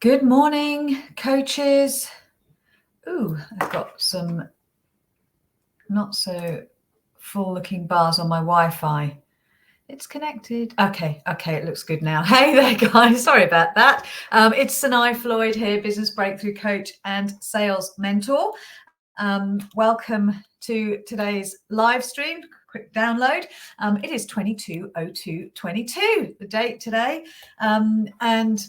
Good morning, coaches. Ooh, I've got some not so full looking bars on my Wi-Fi. It's connected. Okay, it looks good now. Hey there, guys. Sorry about that. It's Sanae, Floyd here, business breakthrough coach and sales mentor. Welcome to today's live stream. Quick download. It is 22/02/22, the date today, and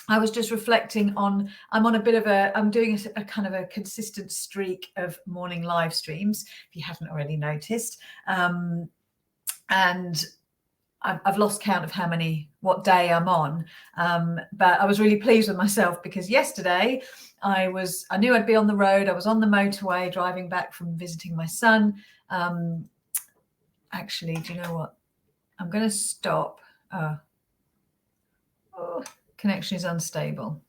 I was just reflecting on, I'm doing a kind of a consistent streak of morning live streams, if you haven't already noticed. And I've lost count of what day I'm on. But I was really pleased with myself because yesterday I knew I'd be on the road. I was on the motorway driving back from visiting my son. Actually, do you know what? I'm going to stop. Connection is unstable.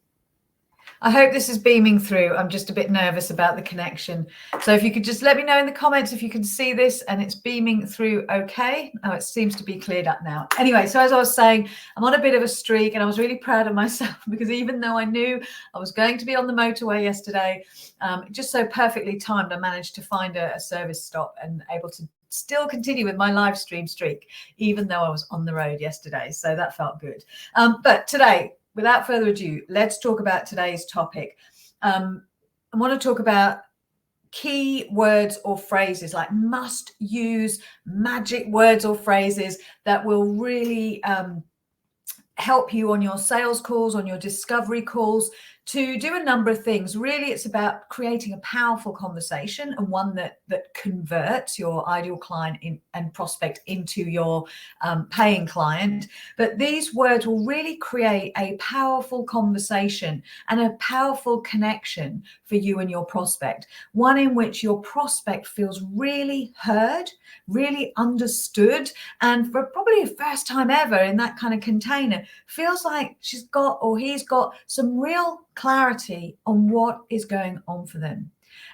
I hope this is beaming through. I'm just a bit nervous about the connection. So if you could just let me know in the comments if you can see this and it's beaming through okay. Oh, it seems to be cleared up now. Anyway, so as I was saying, I'm on a bit of a streak and I was really proud of myself because even though I knew I was going to be on the motorway yesterday, just so perfectly timed, I managed to find a service stop and able to still continue with my live stream streak, even though I was on the road yesterday. So that felt good. But today, without further ado, let's talk about today's topic. I want to talk about key words or phrases, like must use magic words or phrases that will really help you on your sales calls, on your discovery calls, to do a number of things. Really, it's about creating a powerful conversation and one that converts your ideal client and prospect into your paying client. But these words will really create a powerful conversation and a powerful connection for you and your prospect. One in which your prospect feels really heard, really understood, and for probably the first time ever in that kind of container, feels like she's got or he's got some real clarity on what is going on for them,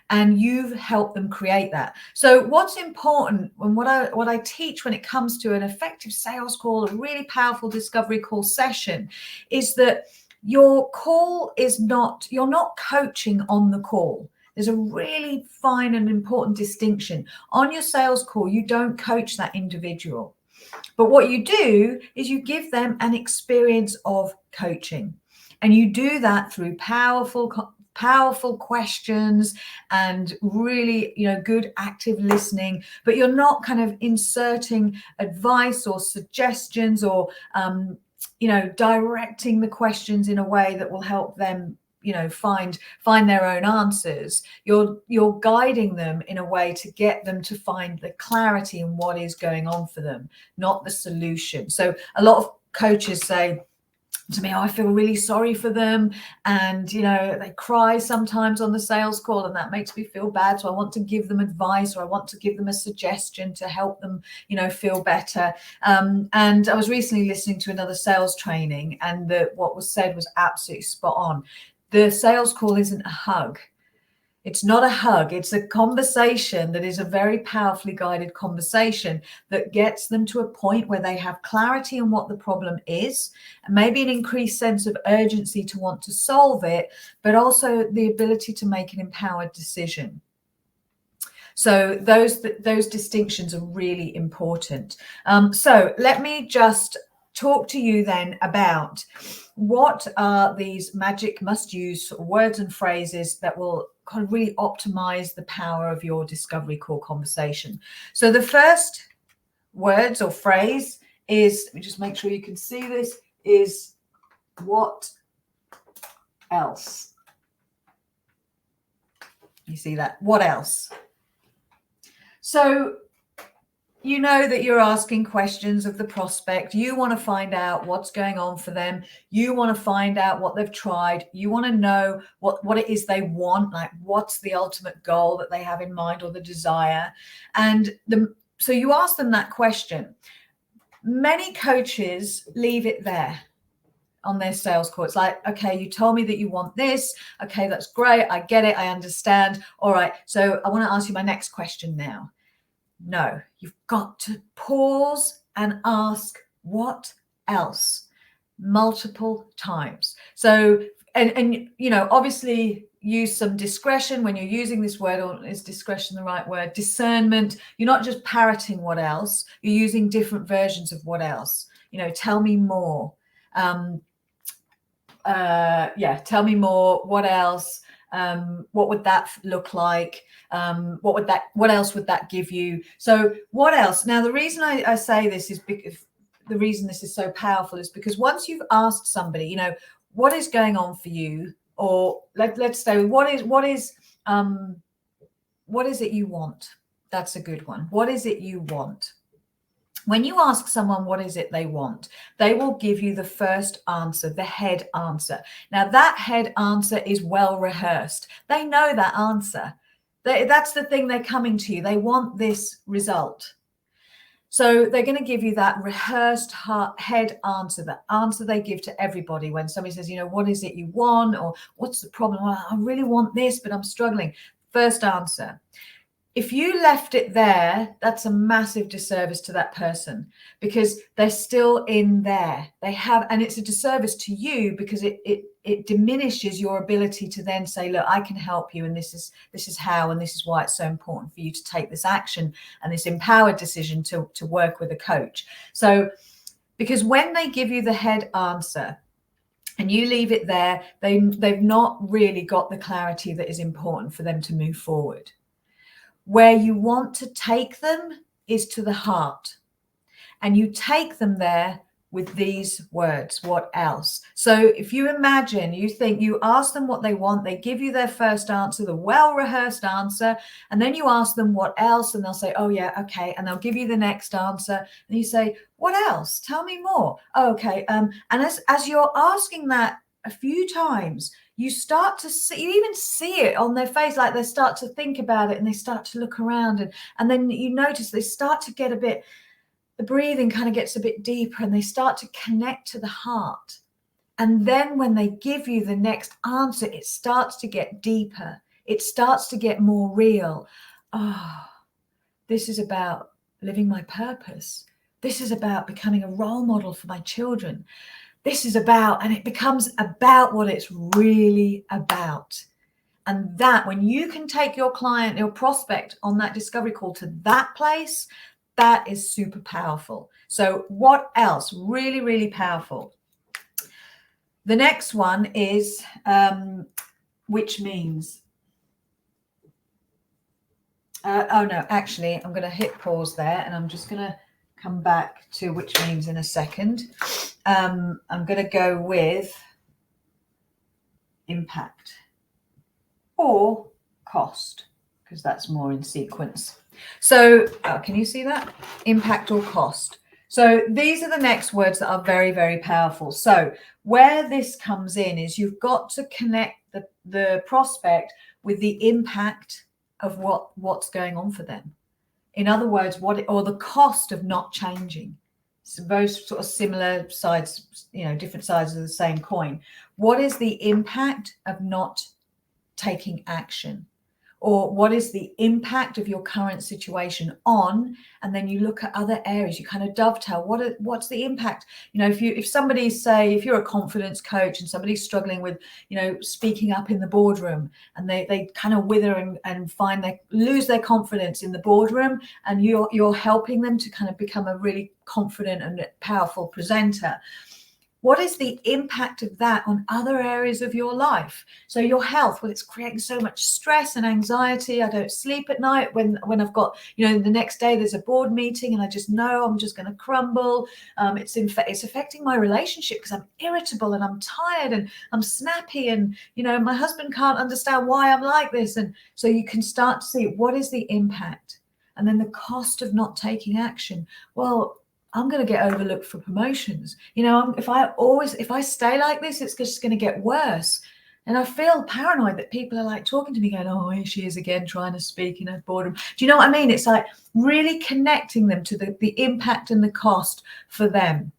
and you've helped them create that. So what's important, and what I teach when it comes to an effective sales call, a really powerful discovery call session, is that your call is not, you're not coaching on the call. There's a really fine and important distinction. On your sales call, you don't coach that individual, but what you do is you give them an experience of coaching. And you do that through powerful questions and really, good active listening. But you're not kind of inserting advice or suggestions or, directing the questions in a way that will help them, find their own answers. You're guiding them in a way to get them to find the clarity in what is going on for them, not the solution. So a lot of coaches say to me, I feel really sorry for them, and they cry sometimes on the sales call, and that makes me feel bad, so I want to give them advice, or I want to give them a suggestion to help them feel better. And I was recently listening to another sales training, and what was said was absolutely spot on. The sales call isn't a hug. It's not a hug. It's a conversation that is a very powerfully guided conversation that gets them to a point where they have clarity on what the problem is, and maybe an increased sense of urgency to want to solve it, but also the ability to make an empowered decision. So those distinctions are really important. So let me just talk to you then about what are these magic must-use words and phrases that will kind of really optimize the power of your discovery call conversation. So the first words or phrase is, let me just make sure you can see this, is what else? You see that? What else? So you know that you're asking questions of the prospect. You want to find out what's going on for them. You want to find out what they've tried. You want to know what it is they want, like what's the ultimate goal that they have in mind or the desire. And so you ask them that question. Many coaches leave it there on their sales call. It's like, okay, you told me that you want this. Okay, that's great. I get it. I understand. All right. So I want to ask you my next question now. No, you've got to pause and ask what else multiple times. So and you know, obviously use some discretion when you're using this word. Or is discretion the right word? Discernment. You're not just parroting what else, you're using different versions of what else. You know, tell me more. Yeah, tell me more. What else? What would that look like? What else would that give you? So what else? Now, the reason I say this is because the reason this is so powerful is because once you've asked somebody, you know, what is going on for you, or let's say what is it you want? That's a good one. What is it you want? When you ask someone what is it they want, they will give you the first answer, the head answer. Now, that head answer is well rehearsed. They know that answer. That's the thing they're coming to you. They want this result. So they're going to give you that rehearsed head answer, the answer they give to everybody when somebody says, you know, what is it you want? Or what's the problem? Well, I really want this, but I'm struggling. First answer. If you left it there, that's a massive disservice to that person, because they're still in there. They have, and it's a disservice to you because it diminishes your ability to then say, look, I can help you, and this is how, and this is why it's so important for you to take this action and this empowered decision to work with a coach. So, because when they give you the head answer and you leave it there, they've not really got the clarity that is important for them to move forward. Where you want to take them is to the heart, and you take them there with these words, what else? So if you imagine, you think, you ask them what they want, they give you their first answer, the well-rehearsed answer, and then you ask them what else, and they'll say, oh yeah, okay, and they'll give you the next answer, and you say, what else? Tell me more. Oh, okay. And as you're asking that a few times, you start to see, you even see it on their face, like they start to think about it and they start to look around, and then you notice they start to get a bit, the breathing kind of gets a bit deeper, and they start to connect to the heart. And then when they give you the next answer, it starts to get deeper. It starts to get more real. Oh, this is about living my purpose. This is about becoming a role model for my children. This is about, and it becomes about what it's really about. And that, when you can take your client, your prospect on that discovery call to that place, that is super powerful. So what else? Really, really powerful. The next one is, which means, oh no, actually, I'm going to hit pause there, and I'm just going to come back to which means in a second. I'm going to go with impact or cost, because that's more in sequence. So can you see that? Impact or cost. So these are the next words that are very, very powerful. So where this comes in is you've got to connect the prospect with the impact of what's going on for them. In other words, or the cost of not changing. So both sort of similar sides, you know, different sides of the same coin. What is the impact of not taking action? Or what is the impact of your current situation on? And then you look at other areas, you kind of dovetail. What's the impact? You know, if somebody's, say, if you're a confidence coach and somebody's struggling with, you know, speaking up in the boardroom, and they kind of wither and find they lose their confidence in the boardroom, and you're helping them to kind of become a really confident and powerful presenter. What is the impact of that on other areas of your life? So your health, well, it's creating so much stress and anxiety. I don't sleep at night when I've got, you know, the next day there's a board meeting and I just know I'm just going to crumble. It's affecting my relationship because I'm irritable and I'm tired and I'm snappy, and, you know, my husband can't understand why I'm like this. And so you can start to see what is the impact, and then the cost of not taking action. Well, I'm going to get overlooked for promotions. You know, if I stay like this, it's just going to get worse. And I feel paranoid that people are like talking to me going, oh, here she is again trying to speak in a boardroom. Do you know what I mean? It's like really connecting them to the impact and the cost for them,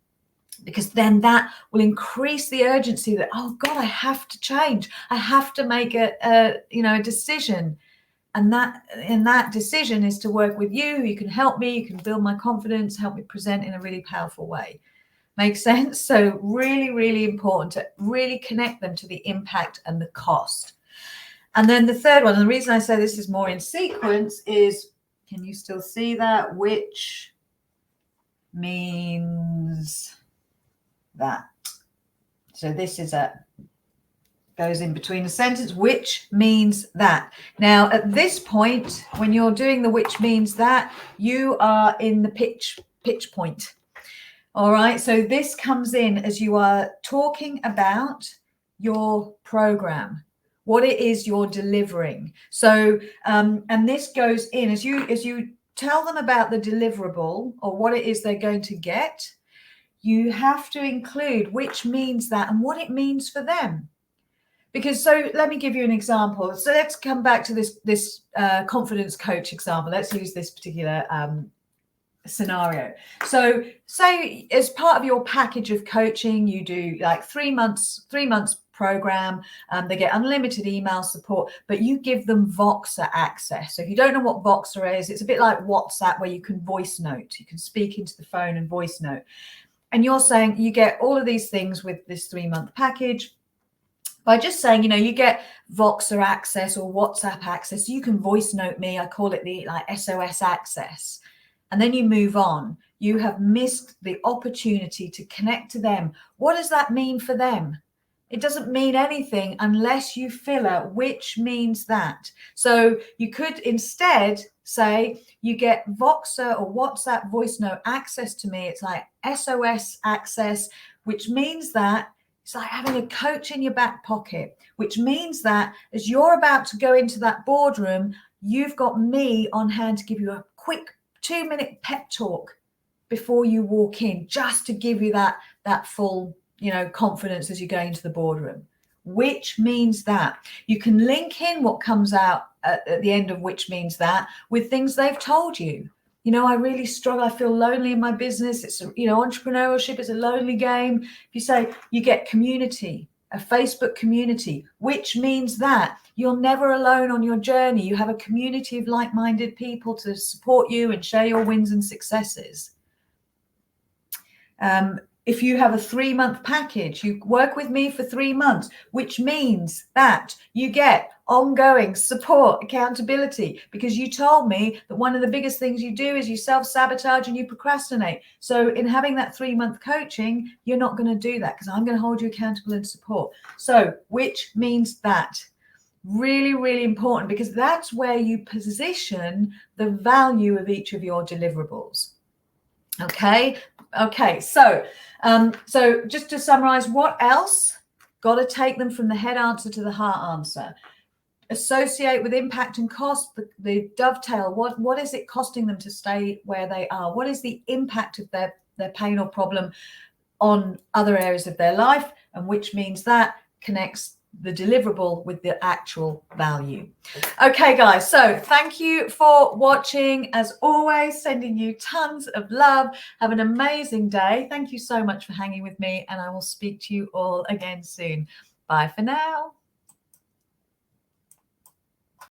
because then that will increase the urgency that, oh God, I have to change. I have to make a decision. And that decision is to work with you. You can help me, you can build my confidence, help me present in a really powerful way. Make sense? So really, really important to really connect them to the impact and the cost. And then the third one, and the reason I say this is more in sequence is, can you still see that? Which means that. So this is goes in between a sentence, which means that. Now, at this point, when you're doing the which means that, you are in the pitch point. All right. So this comes in as you are talking about your program, what it is you're delivering. So, and this goes in as you tell them about the deliverable or what it is they're going to get. You have to include which means that and what it means for them. Because so let me give you an example. So let's come back to this confidence coach example. Let's use this particular scenario. So say as part of your package of coaching, you do like 3 months program. They get unlimited email support, but you give them Voxer access. So if you don't know what Voxer is, it's a bit like WhatsApp where you can voice note. You can speak into the phone and voice note. And you're saying you get all of these things with this 3-month package. By just saying, you get Voxer access or WhatsApp access, you can voice note me. I call it the SOS access. And then you move on. You have missed the opportunity to connect to them. What does that mean for them? It doesn't mean anything unless you fill out which means that. So you could instead say you get Voxer or WhatsApp voice note access to me. It's like SOS access, which means that it's like having a coach in your back pocket, which means that as you're about to go into that boardroom, you've got me on hand to give you a quick 2-minute pep talk before you walk in, just to give you that full, confidence as you go into the boardroom, which means that. You can link in what comes out at the end of which means that with things they've told you. I really struggle. I feel lonely in my business. It's, entrepreneurship is a lonely game. If you say you get community, a Facebook community, which means that you're never alone on your journey. You have a community of like-minded people to support you and share your wins and successes. If you have a 3-month package, you work with me for 3 months, which means that you get ongoing support, accountability, because you told me that one of the biggest things you do is you self-sabotage and you procrastinate. So in having that 3-month coaching, you're not going to do that because I'm going to hold you accountable and support. So which means that. Really, really important, because that's where you position the value of each of your deliverables. Okay. So just to summarize, what else? Got to take them from the head answer to the heart answer. Associate with impact and cost, the dovetail. What is it costing them to stay where they are? What is the impact of their pain or problem on other areas of their life? And which means that connects the deliverable with the actual value. Okay, guys, so thank you for watching. As always, sending you tons of love. Have an amazing day. Thank you so much for hanging with me, and I will speak to you all again soon. Bye for now.